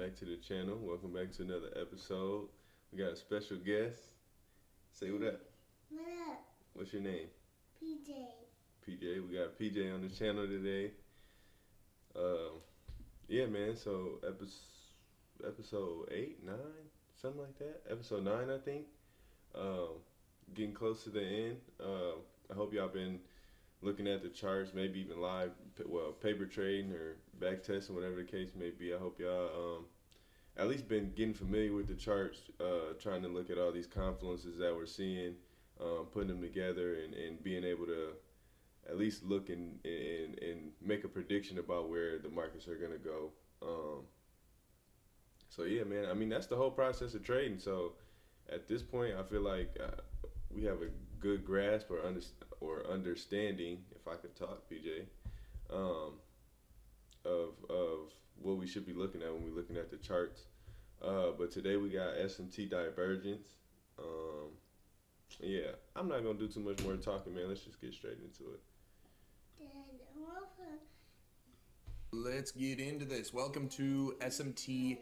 back to the channel. Welcome back to another episode. We got a special guest. Say what up. What up? What's your name? PJ. PJ. We got PJ on the channel today. Yeah, man. So episode 8, 9, something like that. Episode 9, I think. Getting close to the end. I hope y'all been looking at the charts, maybe even live, paper trading or back testing, whatever the case may be. I hope y'all at least been getting familiar with the charts, trying to look at all these confluences that we're seeing, putting them together and being able to at least look and make a prediction about where the markets are going to go. So yeah, man, I mean, that's the whole process of trading. So at this point, I feel like we have a good grasp or understanding, if I could talk, PJ, of what we should be looking at when we're looking at the charts. But today we got S&T divergence. Yeah, I'm not gonna do too much more talking, man. Let's just get straight into it. Let's get into this. Welcome to SMT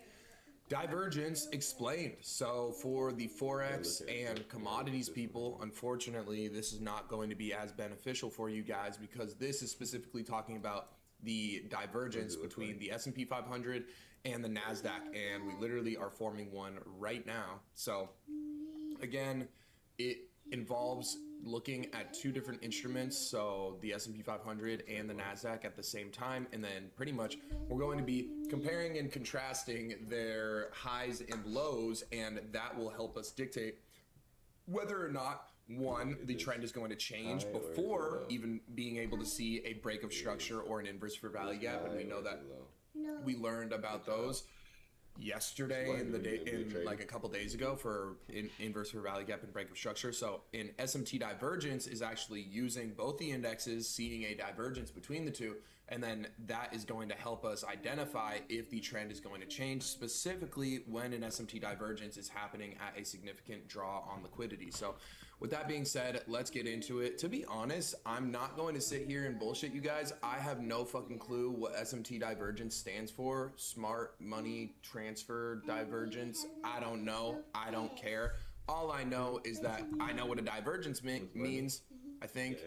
Divergence Explained. So for the Forex and commodities people, unfortunately, this is not going to be as beneficial for you guys because this is specifically talking about the divergence between the S&P 500 and the NASDAQ, and we literally are forming one right now. So again, it involves looking at two different instruments, so the S&P 500 and the NASDAQ at the same time, and then pretty much we're going to be comparing and contrasting their highs and lows, and that will help us dictate whether or not, one, the trend is going to change before even being able to see a break of structure or an inverse fair value gap, and we know that we learned about those yesterday like a couple days ago for inverse fair value gap and break of structure. So in SMT divergence is actually using both the indexes, seeing a divergence between the two, and then that is going to help us identify if the trend is going to change, specifically when an SMT divergence is happening at a significant draw on liquidity. So with that being said, let's get into it. To be honest, I'm not going to sit here and bullshit you guys. I have no fucking clue what SMT divergence stands for. Smart money transfer divergence. I don't know. I don't care. All I know is that I know what a divergence means. I think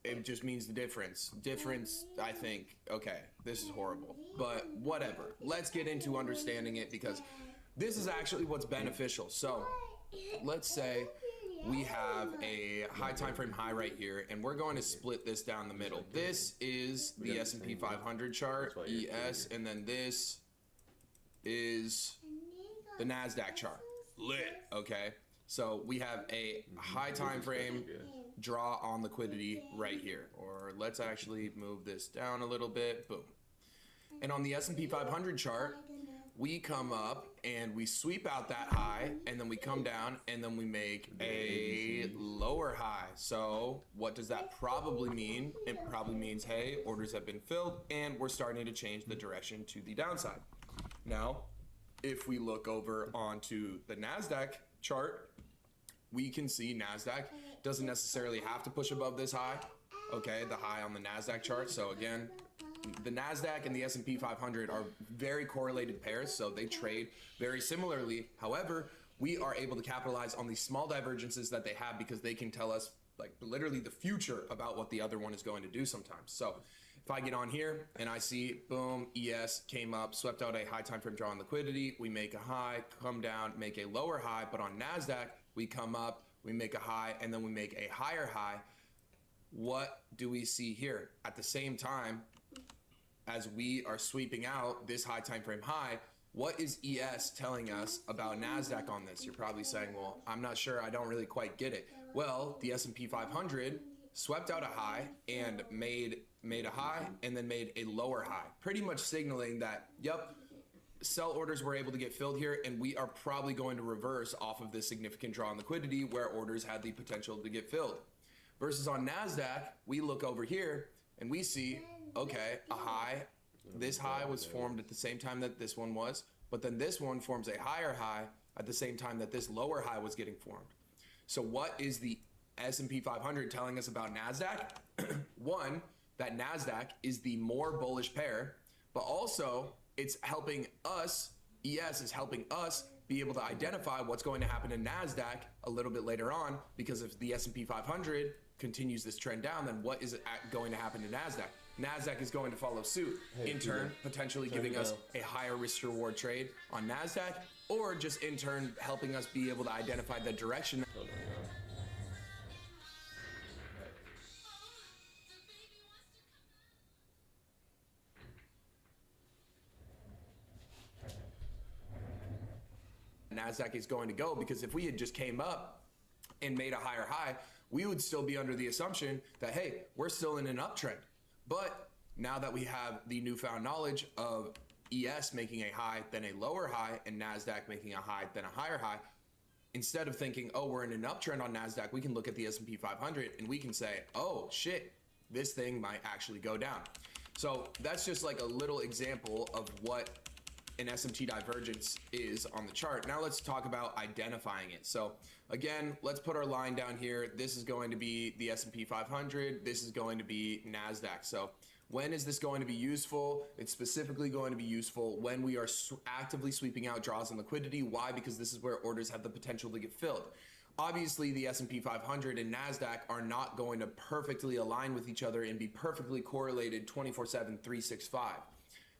it just means the difference. I think, okay, this is horrible, but whatever. Let's get into understanding it because this is actually what's beneficial. So let's say we have a high time frame high right here, and we're going to split this down the middle. This is the S&P 500 chart, ES, and then this is the NASDAQ chart. Lit. Okay, so we have a high time frame draw on liquidity right here, or let's actually move this down a little bit. Boom. And on the S&P 500 chart, we come up and we sweep out that high, and then we come down and then we make a lower high. So what does that probably mean? It probably means, hey, orders have been filled and we're starting to change the direction to the downside. Now, if we look over onto the NASDAQ chart, we can see NASDAQ doesn't necessarily have to push above this high, okay, the high on the NASDAQ chart. So again, the NASDAQ and the S&P 500 are very correlated pairs, so they trade very similarly. However, we are able to capitalize on these small divergences that they have because they can tell us like literally the future about what the other one is going to do sometimes. So if I get on here and I see, boom, ES came up, swept out a high time frame draw on liquidity, we make a high, come down, make a lower high, but on NASDAQ, we come up, we make a high, and then we make a higher high. What do we see here? At the same time, as we are sweeping out this high time frame high, what is ES telling us about NASDAQ on this? You're probably saying, well, I'm not sure. I don't really quite get it. Well, the S&P 500 swept out a high and made a high and then made a lower high, pretty much signaling that, yep, sell orders were able to get filled here, and we are probably going to reverse off of this significant draw on liquidity where orders had the potential to get filled. Versus on NASDAQ, we look over here and we see, okay, a high. This high was formed at the same time that this one was, but then this one forms a higher high at the same time that this lower high was getting formed. So what is the S&P 500 telling us about NASDAQ? One, that NASDAQ is the more bullish pair, but also it's helping us, ES is helping us be able to identify what's going to happen in NASDAQ a little bit later on, because if the S&P 500 continues this trend down, then what is going to happen to NASDAQ? NASDAQ is going to follow suit, in turn, potentially giving us a higher risk reward trade on NASDAQ, or just in turn helping us be able to identify the direction. Hold on, y'all. NASDAQ is going to go, because if we had just came up and made a higher high, we would still be under the assumption that, hey, we're still in an uptrend. But now that we have the newfound knowledge of ES making a high, then a lower high, and NASDAQ making a high, then a higher high, instead of thinking, oh, we're in an uptrend on NASDAQ, we can look at the S&P 500 and we can say, oh, shit, this thing might actually go down. So that's just like a little example of what an SMT divergence is on the chart. Now let's talk about identifying it. So again, let's put our line down here. This is going to be the S&P 500. This is going to be NASDAQ. So when is this going to be useful? It's specifically going to be useful when we are actively sweeping out draws and liquidity. Why? Because this is where orders have the potential to get filled. Obviously, the S&P 500 and NASDAQ are not going to perfectly align with each other and be perfectly correlated 24/7, 365.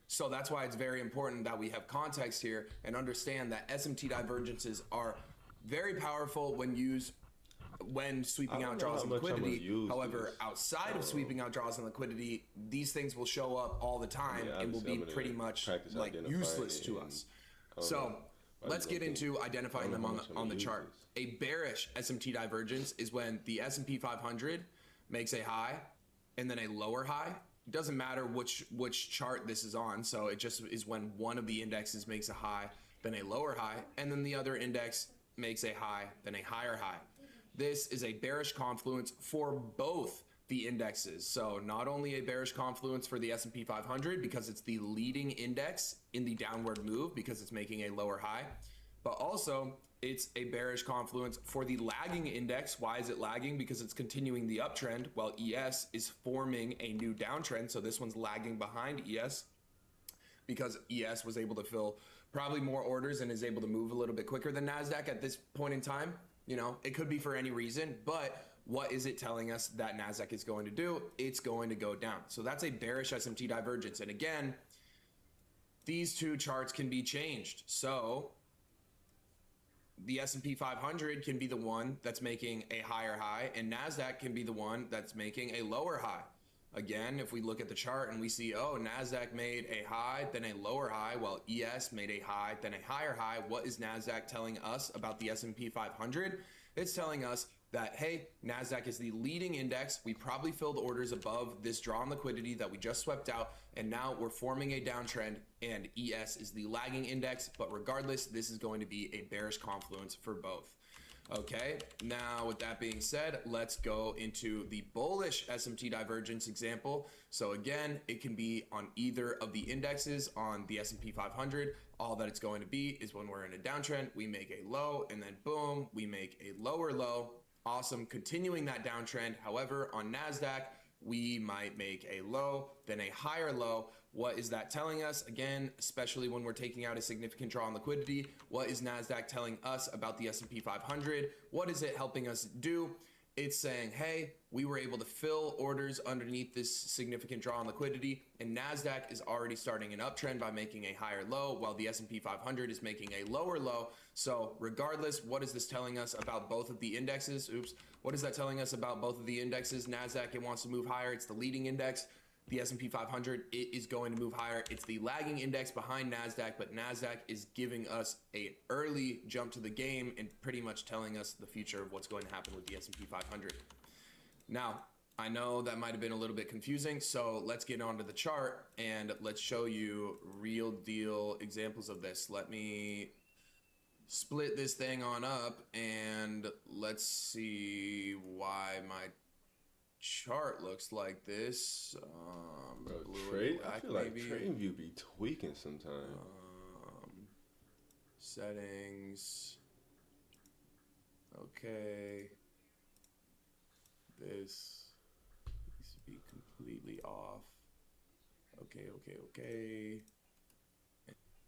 So that's why it's very important that we have context here and understand that SMT divergences are very powerful when used when sweeping out draws and liquidity. However, outside of sweeping out draws and liquidity, these things will show up all the time and will be pretty much like useless to us. So let's get into identifying them on the chart. A bearish SMT divergence is when the S&P 500 makes a high and then a lower high. It doesn't matter which chart this is on, so it just is when one of the indexes makes a high, then a lower high, and then the other index makes a high, then a higher high. This is a bearish confluence for both the indexes. So not only a bearish confluence for the S&P 500 because it's the leading index in the downward move because it's making a lower high, but also it's a bearish confluence for the lagging index. Why is it lagging? Because it's continuing the uptrend while ES is forming a new downtrend. So this one's lagging behind ES because ES was able to fill probably more orders and is able to move a little bit quicker than NASDAQ at this point in time. You know, it could be for any reason, but what is it telling us that NASDAQ is going to do? It's going to go down. So that's a bearish SMT divergence. And again, these two charts can be changed. So the S&P 500 can be the one that's making a higher high, and NASDAQ can be the one that's making a lower high. Again, if we look at the chart and we see, oh, NASDAQ made a high, then a lower high, while ES made a high, then a higher high, what is NASDAQ telling us about the S&P 500? It's telling us that, hey, NASDAQ is the leading index. We probably filled orders above this draw on liquidity that we just swept out, and now we're forming a downtrend, and ES is the lagging index. But regardless, this is going to be a bearish confluence for both. Okay, now with that being said, let's go into the bullish SMT divergence example. So again, it can be on either of the indexes on the S&P 500. All that it's going to be is when we're in a downtrend, we make a low, and then boom, we make a lower low. Awesome, continuing that downtrend. However, on NASDAQ, we might make a low, then a higher low. What is that telling us? Again, especially when we're taking out a significant draw on liquidity, what is NASDAQ telling us about the S&P 500? What is it helping us do? It's saying, hey, we were able to fill orders underneath this significant draw on liquidity, and NASDAQ is already starting an uptrend by making a higher low, while the S&P 500 is making a lower low. So regardless, what is this telling us about both of the indexes? What is that telling us about both of the indexes? NASDAQ, it wants to move higher. It's the leading index. The S&P 500, it is going to move higher. It's the lagging index behind NASDAQ, but NASDAQ is giving us a early jump to the game and pretty much telling us the future of what's going to happen with the S&P 500. Now, I know that might have been a little bit confusing, so let's get onto the chart and let's show you real deal examples of this. Let me split this thing on up and let's see why my chart looks like this. Bro, I feel like TradingView be tweaking sometimes. Settings. Okay. This needs to be completely off. Okay.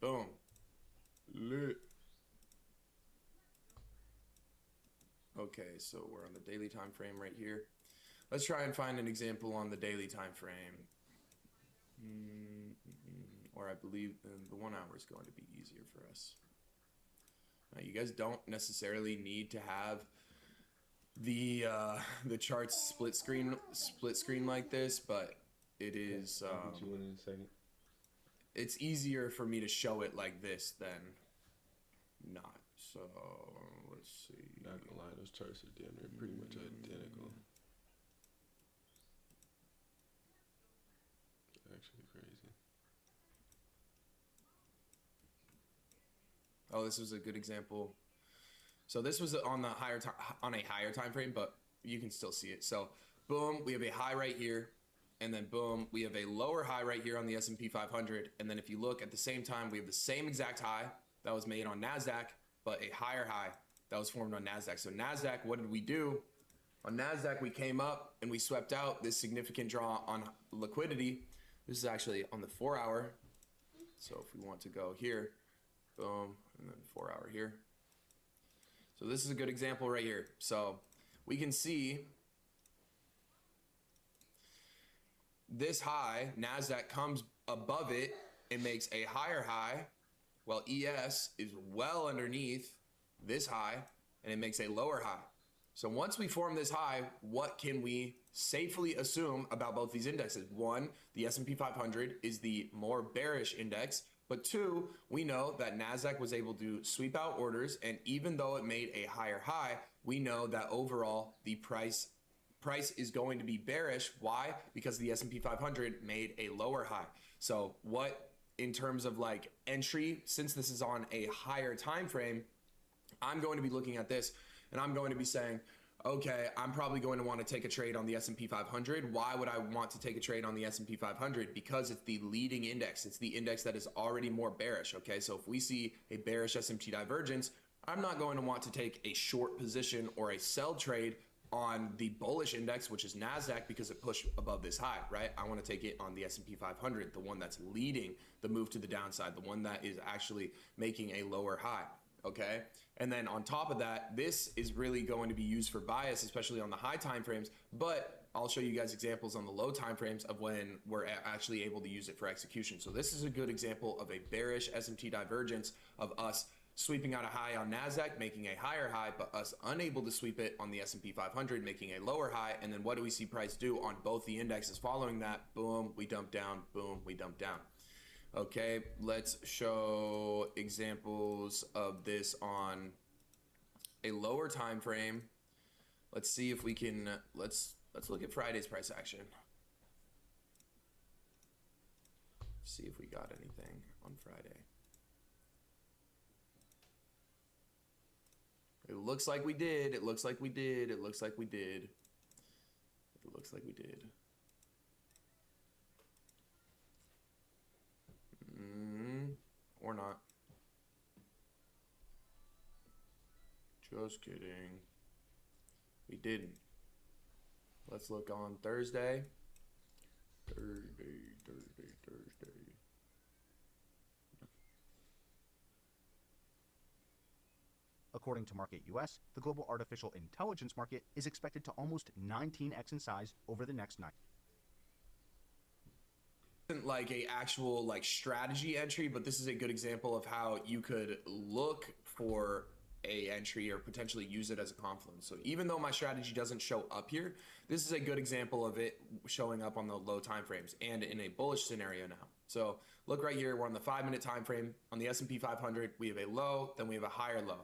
Boom. Lit. Okay, so we're on the daily time frame right here. Let's try and find an example on the daily time frame. Or I believe the 1 hour is going to be easier for us. Now, you guys don't necessarily need to have the charts split screen like this, but it is I'll get you one in a second. it's easier for me to show it like this than not. So let's see. Not gonna lie, those charts are damn near pretty much identical. Actually crazy. Oh, this was a good example. So this was on the on a higher time frame, but you can still see it. So boom, we have a high right here, and then boom, we have a lower high right here on the S&P 500. And then if you look at the same time, we have the same exact high that was made on NASDAQ, but a higher high that was formed on NASDAQ. So NASDAQ, what did we do? On NASDAQ, we came up and we swept out this significant draw on liquidity. This is actually on the 4 hour. So if we want to go here, boom, and then 4 hour here. So this is a good example right here. So we can see this high, NASDAQ comes above it and makes a higher high, while ES is well underneath this high and it makes a lower high. So once we form this high, what can we safely assume about both these indexes? One, the S&P 500 is the more bearish index, but two, we know that NASDAQ was able to sweep out orders, and even though it made a higher high, we know that overall the price is going to be bearish. Why? Because the S&P 500 made a lower high. So what, in terms of like entry, since this is on a higher time frame, I'm going to be looking at this and I'm going to be saying, okay, I'm probably going to want to take a trade on the S&P 500. Why would I want to take a trade on the S&P 500? Because it's the leading index. It's the index that is already more bearish, okay? So if we see a bearish SMT divergence, I'm not going to want to take a short position or a sell trade on the bullish index, which is NASDAQ, because it pushed above this high, right? I want to take it on the S&P 500, the one that's leading the move to the downside, the one that is actually making a lower high, okay? And then on top of that, this is really going to be used for bias, especially on the high time frames, but I'll show you guys examples on the low time frames of when we're actually able to use it for execution. So this is a good example of a bearish SMT divergence of us sweeping out a high on NASDAQ, making a higher high, but us unable to sweep it on the S&P 500, making a lower high. And then what do we see price do on both the indexes following that? Boom, we dump down, boom, we dump down. Okay, let's show examples of this on a lower time frame. Let's see if we can, let's look at Friday's price action. See if we got anything on Friday. It looks like we did. It looks like we did. It looks like we did. It looks like we did. Or not. Just kidding. We didn't. Let's look on Thursday. Thursday. According to Market US, the global artificial intelligence market is expected to almost 19x in size over the next 9. Isn't like a actual like strategy entry, but this is a good example of how you could look for a entry or potentially use it as a confluence. So even though my strategy doesn't show up here, this is a good example of it showing up on the low time frames and in a bullish scenario now. So look right here, we're on the 5-minute time frame. On the S&P 500, we have a low, then we have a higher low.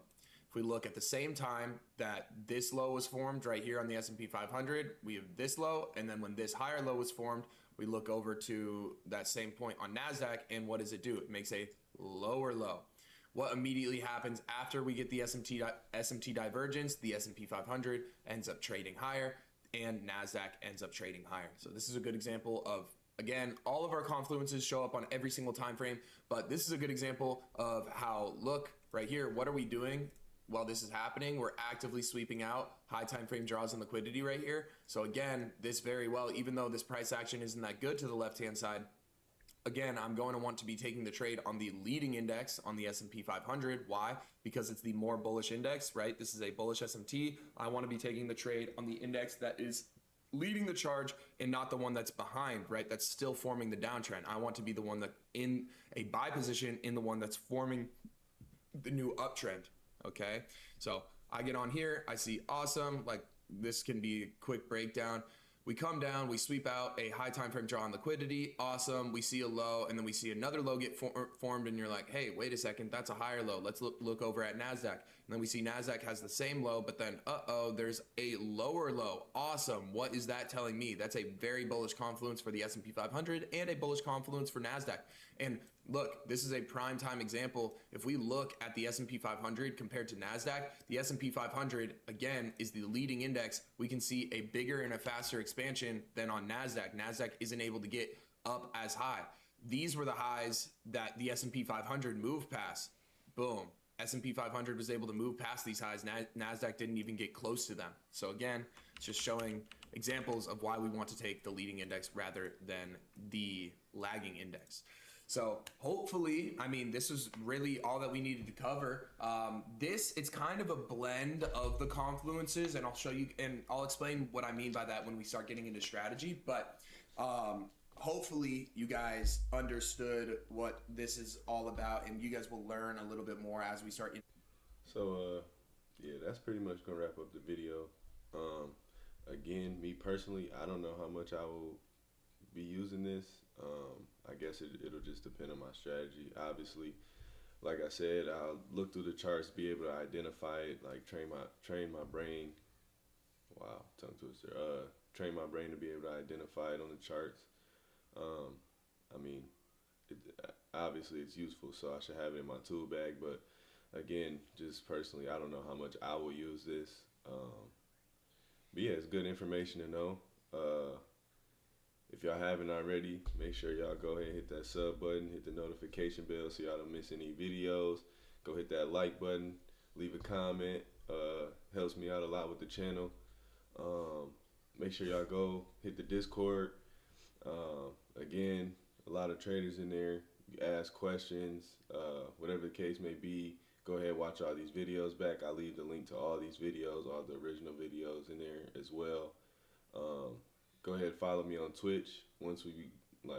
If we look at the same time that this low was formed right here on the S&P 500, we have this low, and then when this higher low was formed, we look over to that same point on NASDAQ, and what does it do? It makes a lower low. What immediately happens after we get the SMT divergence? The S&P 500 ends up trading higher, and NASDAQ ends up trading higher. So this is a good example of, again, all of our confluences show up on every single time frame, but this is a good example of how, look, right here, what are we doing? While this is happening, we're actively sweeping out high time frame draws and liquidity right here. So again, this very well, even though this price action isn't that good to the left-hand side, again, I'm going to want to be taking the trade on the leading index on the S&P 500. Why? Because it's the more bullish index, right? This is a bullish SMT. I want to be taking the trade on the index that is leading the charge and not the one that's behind, right? That's still forming the downtrend. I want to be the one that in a buy position in the one that's forming the new uptrend. Okay. So I get on here, I see awesome. Like this can be a quick breakdown. We come down, we sweep out a high time frame draw on liquidity. Awesome. We see a low and then we see another low get formed and you're like, hey, wait a second, that's a higher low. Let's look over at NASDAQ. And then we see NASDAQ has the same low, but then, there's a lower low. Awesome. What is that telling me? That's a very bullish confluence for the S&P 500 and a bullish confluence for NASDAQ. And look, this is a prime time example. If we look at the S&P 500 compared to NASDAQ, the S&P 500, again, is the leading index. We can see a bigger and a faster expansion than on NASDAQ. NASDAQ isn't able to get up as high. These were the highs that the S&P 500 moved past. Boom. S&P 500 was able to move past these highs. NASDAQ didn't even get close to them. So again, it's just showing examples of why we want to take the leading index rather than the lagging index. So hopefully, I mean, this is really all that we needed to cover. It's kind of a blend of the confluences, and I'll show you, and I'll explain what I mean by that when we start getting into strategy. But hopefully you guys understood what this is all about, and you guys will learn a little bit more as we start. So, yeah, that's pretty much going to wrap up the video. Again, me personally, I don't know how much I will be using this. I guess it'll just depend on my strategy. Obviously, like I said, I'll look through the charts, be able to identify it, like train my brain. Wow, tongue twister. Train my brain to be able to identify it on the charts. I mean, obviously it's useful, so I should have it in my tool bag. But again, just personally, I don't know how much I will use this. But yeah, it's good information to know. If y'all haven't already, make sure y'all go ahead and hit that sub button, hit the notification bell so y'all don't miss any videos. Go hit that like button, leave a comment. Helps me out a lot with the channel. Make sure y'all go hit the Discord. Again, a lot of traders in there. You ask questions, whatever the case may be. Go ahead, watch all these videos back. I'll leave the link to all these videos, all the original videos in there as well. Go ahead, follow me on Twitch. Once we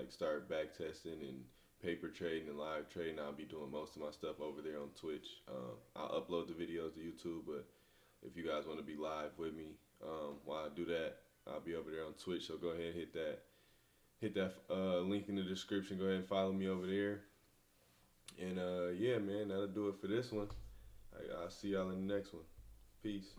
start back testing and paper trading and live trading, I'll be doing most of my stuff over there on Twitch. I'll upload the videos to YouTube, but if you guys want to be live with me while I do that, I'll be over there on Twitch. So go ahead, hit that link in the description. Go ahead and follow me over there. And yeah, man, that'll do it for this one. I'll see y'all in the next one. Peace.